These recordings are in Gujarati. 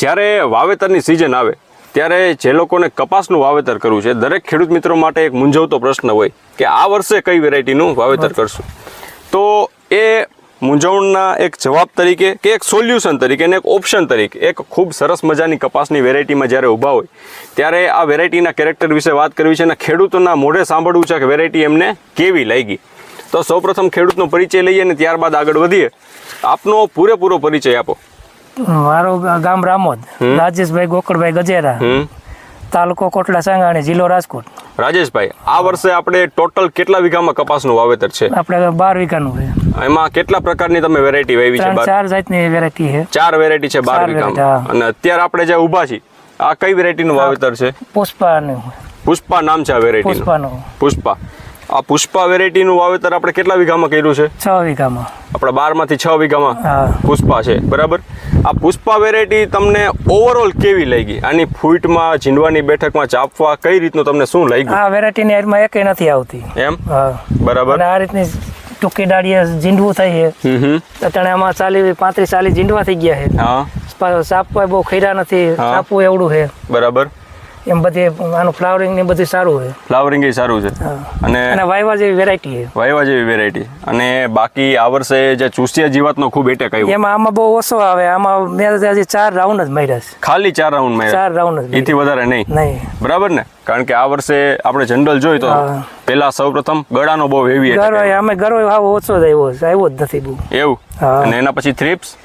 જ્યારે વાવેતરની સિઝન આવે ત્યારે જે લોકોને કપાસનું વાવેતર કરવું છે દરેક ખેડૂત મિત્રો માટે એક મૂંઝવતો પ્રશ્ન હોય કે આ વર્ષે કઈ વેરાયટીનું વાવેતર કરશું. તો એ મૂંઝવણના એક જવાબ તરીકે કે એક સોલ્યુશન તરીકે અને એક ઓપ્શન તરીકે એક ખૂબ સરસ મજાની કપાસની વેરાયટીમાં જ્યારે ઊભા હોય ત્યારે આ વેરાયટીના કેરેક્ટર વિશે વાત કરવી છે અને ખેડૂતોના મોઢે સાંભળવું છે કે વેરાયટી એમને કેવી લાગી. તો સૌપ્રથમ ખેડૂતનો પરિચય લઈએ અને ત્યારબાદ આગળ વધીએ. આપનો પૂરેપૂરો પરિચય આપો. મારું ગામ રામોદ, રાજેશભાઈ ગોકળભાઈ ગજેરા, તાલુકો કોટડા સાંગાણી, જિલ્લો રાજકોટ. રાજેશભાઈ, આ વર્ષે આપણે ટોટલ કેટલા વીઘામાં કપાસનું વાવેતર છે? આપણે 12 વીઘાનું છે. એમાં કેટલા પ્રકારની તમે વેરાયટી વાવી છે? 4 જાતની વેરાયટી છે. 4 વેરાયટી છે 12 વીઘામાં. અને અત્યારે આપણે જે ઊભા છીએ આ કઈ વેરાયટીનું વાવેતર છે? પુષ્પાનું. પુષ્પા નામ છે આ વેરાયટીનું. પુષ્પાનું. પુષ્પા. આ પુષ્પા વેરાયટીનું વાવેતર આપણે કેટલા વીઘામાં કર્યું છે? 6 વીઘામાં. આપણા 12 માંથી 6 વીઘામાં પુષ્પા છે, બરાબર. આ પુષ્પા વેરાયટી તમને ઓવરઓલ કેવી લાગી? આની ફૂટમાં, ઝીંડવાની બેઠકમાં, ચાપવા કઈ રીતનું તમને શું લાગ્યું? આ વેરાયટીની એરમાં એકેય નથી આવતી એમ. બરાબર. અને આ રીતની ટૂંકી ડાળીએ ઝીંડવું થાય છે. અત્યારે આમાં 35-40 ઝીંડવા થઈ ગયા છે. હા. સાપવા બહુ ખૈરા નથી, સાપવું એવડું છે. બરાબર. એમ બધી આનું ફ્લાવરિંગ ને બધું સારું છે. ફ્લાવરિંગ એ સારું છે. અને વાયવા જેવી વેરાયટી છે. વાયવા જેવી વેરાયટી. અને બાકી આ વર્ષે જે ચૂસિયા જીવાતનો ખૂબ એટેક આવ્યો એમાં આમાં બહુ ઓછો આવે. આમાં મેં હજી 4 રાઉન્ડ જ માર્યા છે. ખાલી 4 રાઉન્ડ માર્યા? 4 રાઉન્ડ જ. એથી વધારે નહીં. બરાબર ને? કારણ કે આ વર્ષે આપણે જનરલ જોઈ તો પેલા સૌપ્રથમ ગળાનો બહુ હેવી એટેક. અમે ગળો હાવ ઓછો જ આવ્યો જ નથી બહુ. એવું? અને એના પછી થ્રિપ્સ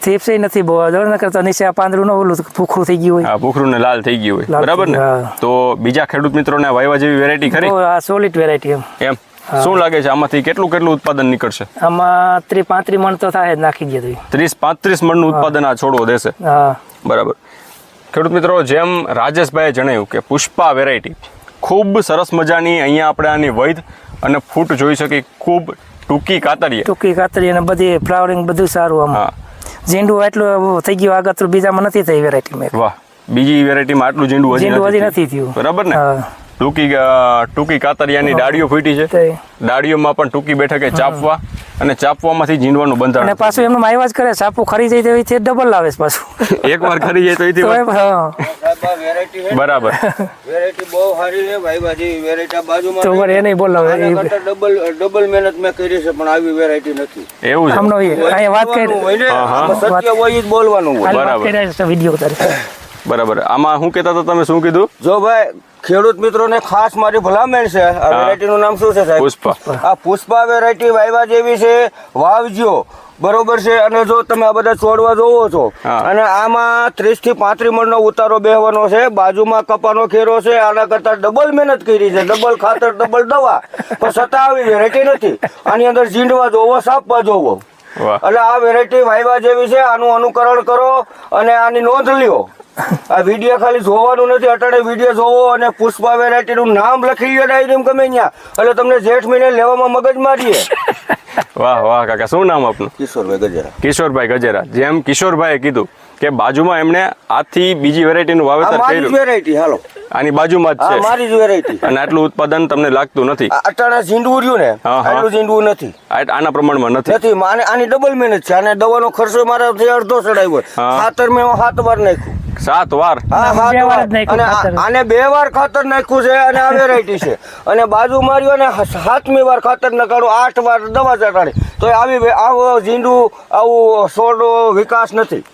નથી બહુ દોડ ન કરતા નીચે આ પાંદડું ઓલું ભૂખરું થઈ ગયું હોય. ભૂખરું ને લાલ થઈ ગયું હોય, બરાબર ને? તો બીજા ખેડૂત મિત્રોને વાયવા જેવી વેરાયટી ખરી? આ સોલિડ વેરાયટી એમ. શું લાગે છે આમાંથી કેટલું ઉત્પાદન નીકળશે? આમાં 30-35 મણ તો થાય જ નાખી દે. 30-35 મણનું ઉત્પાદન આ છોડવો દેશે. બરાબર. ખેડૂત મિત્રો, જેમ રાજેશભાઈએ જણાવ્યું કે પુષ્પા વેરાયટી ખૂબ સરસ મજાની, અહીંયા આપણે આની વૈધ અને ફૂટ જોઈ શકીએ. ખૂબ ટૂંકી કાતરી અને બધી ફ્લાવરિંગ બધું સારું. આમાં ઝીંડું એટલું થઈ ગયું, આગળ બીજામાં નથી થઈ વેરાયટીમાં. વાહ. બીજી વેરાયટીમાં આટલું ઝીંડું હજી નથી થયું. બરાબર ને? ટૂંકી કાતરિયાની ડાળીઓ ફૂટી છે. ડાળીઓમાં પણ ટૂંકી બેઠકે ચાપવા અને ચાપવામાંથી ઝીંડવાનું બંધારણ. અને પાછું એમનું આવ્યા જ કરે. સાપું ખરી જાય તો એથી ડબલ આવે છે પાછું. એકવાર ખરી જાય તો એથી બરાબર. વેરાયટી બહુ સારી છે ભાઈબાજી. વેરાયટી બાજુમાં તો એ નહીં બોલાવે. ડબલ મહેનત મેં કરી છે પણ આવી વેરાયટી નથી. એવું છે? અહીંયા વાત કરી સત્ય હોય જ બોલવાનું. બરાબર. વિડીયો ઉતારે. બરાબર. આમાં શું કહેતા હતા તમે? શું કીધું? જો ભાઈ ખેડૂત મિત્રોને ખાસ મારી ભલામણ છે. આ વેરાયટીનું નામ શું છે સાહેબ? પુષ્પા. આ પુષ્પા વેરાયટી વાયવા જેવી છે, વાવજો. બરોબર છે. અને જો તમે આ બધા છોડવા જોવો છો અને આમાં 30-35 મણનો ઉતારો બેહવાનો છે. બાજુમાં કપાનો ખેરો છે. આના કરતા ડબલ મહેનત કરી છે. ડબલ ખાતર, ડબલ દવા, પણ છતાં આવી વેરાયટી નથી. આની અંદર ઝીંડવા જોવો, સાપવા જોવો. એટલે આ વેરાયટી વાયવા જેવી છે. આનું અનુકરણ કરો અને આની નોંધ લ્યો. આ વિડીયો ખાલી જોવાનું નથી. અટાણે વિડીયો જોવો અને પુષ્પા વેરાયટીનું નામ લખી લ્યો ડાયરીમાં ગમે ત્યાં. એટલે તમને જેઠ મહિને લેવામાં મગજ મારીએ. વાહ વાહ કાકા, શું નામ આપનું? કિશોરભાઈ ગજેરા. કિશોરભાઈ ગજેરા. જેમ કિશોરભાઈએ કીધું કે બાજુમાં એમણે આથી બીજી વેરાયટીનું વાવેતર કર્યું. વેરાયટી હાલો આની બાજુમાં જ છે. મારી જ વેરાયટી. અને આટલું ઉત્પાદન તમને લાગતું નથી? અટાણે ઝીંડવું રહ્યું ને, આટલું ઝીંડવું નથી. આના પ્રમાણમાં નથી. આની ડબલ મહેનત છે. અને દવાનો ખર્ચો મારાથી અડધો ચડાવ્યો. ખાતર મેં 7 વાર નાખ્યું. 7 વાર? અને આને 2 વાર ખાતર નાખ્યું છે. અને આ વેરાયટી છે. અને બાજુ માર્યો ને 7મી વાર ખાતર નકાળું, 8 વાર દવા ચટાડી. તો આવું ઝીંડું, આવું છોડનો વિકાસ નથી.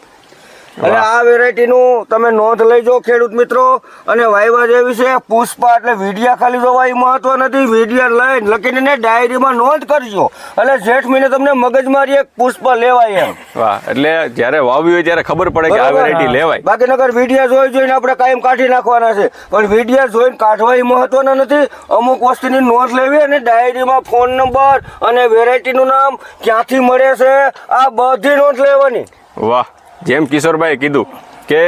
એટલે આ વેરાયટીનું તમે નોંધ લઈજો ખેડૂત મિત્રો. અને વાયવા જેવી છે પુષ્પા. એટલે વિડીયા ખાલી જોવા એ મહત્વ નથી. વિડીયા લઈને લખીને ડાયરીમાં નોંધ કરજો. એટલે જેઠ મહિને તમને મગજમારી એક પુષ્પા લેવાય એમ. વાહ. એટલે જ્યારે વાવ્યું હોય ત્યારે ખબર પડે કે આ વેરાયટી લેવાય. બાકી નકર વિડીયા જોઈને આપણે કાયમ કાઢી નાખવાના છે. પણ વિડીયા જોઈને કાઢવા એ મહત્વના નથી. અમુક વસ્તુની નોંધ લેવી અને ડાયરીમાં ફોન નંબર અને વેરાયટીનું નામ, ક્યાંથી મળે છે, આ બધી નોંધ લેવાની. વાહ. જેમ કિશોરભાઈ કીધું કે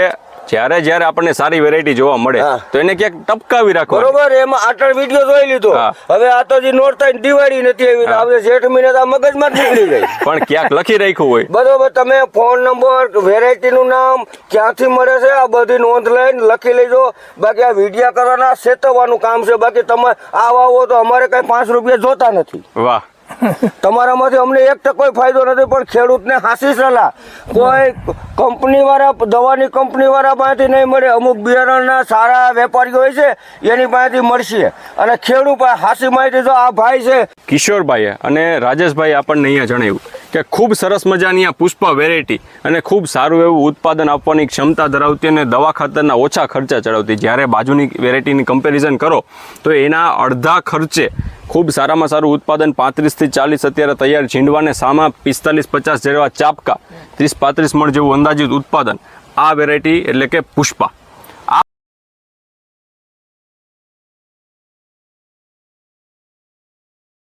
જ્યારે આપણને સારી વેરાયટી જોવા મળે તો એને ક્યાંક ટપકાવી રાખો. બરોબર. એમાં આટલ વિડીયો જોઈ લીધો. હવે આ તો જે નોટ થાય દિવાળી નથી આવી. આપણે જેઠ મહિને તો મગજમાં નીકળી ગઈ. પણ ક્યાંક લખી રાખ્યું હોય. બરોબર. તમે ફોન નંબર, વેરાયટીનું નામ, ક્યાંથી મળે છે, આ બધી નોંધ લઈને લખી લેજો. બાકી આ વિડીયા કરવાના સેતવવાનું કામ છે. બાકી તમે આ વાવો તો અમારે કઈ 5 રૂપિયા જોતા નથી. વાહ. તમારામાંથી અમને 1% ફાયદો નથી, પણ ખેડૂતને હાસી સલાહ કોઈ કંપનીવાળા દવાની કંપનીવાળા પાસેથી નહીં મળે. અમુક બિયારણના સારા વેપારીઓ હોય છે એની પાસેથી મળશે, અને ખેડૂત પાસે હાસી માહિતી જો આ ભાઈ છે કિશોરભાઈએ અને રાજેશભાઈ આપણને અહીંયા જણાવ્યું કે ખૂબ સરસ મજાની આ પુષ્પા વેરાયટી અને ખૂબ સારું એવું ઉત્પાદન આપવાની ક્ષમતા ધરાવતી અને દવા ખાતરના ઓછા ખર્ચા ચડાવતી. જ્યારે બાજુની વેરાયટીની કમ્પેરિઝન કરો તો એના અડધા ખર્ચે ખૂબ સારામાં સારું ઉત્પાદન 35 થી 40 અત્યારે તૈયાર ઝીંડવાને સામા 45-50 જેવા ચાપકા 30-35 મણ જેવું અંદાજિત ઉત્પાદન આ વેરાયટી એટલે કે પુષ્પા.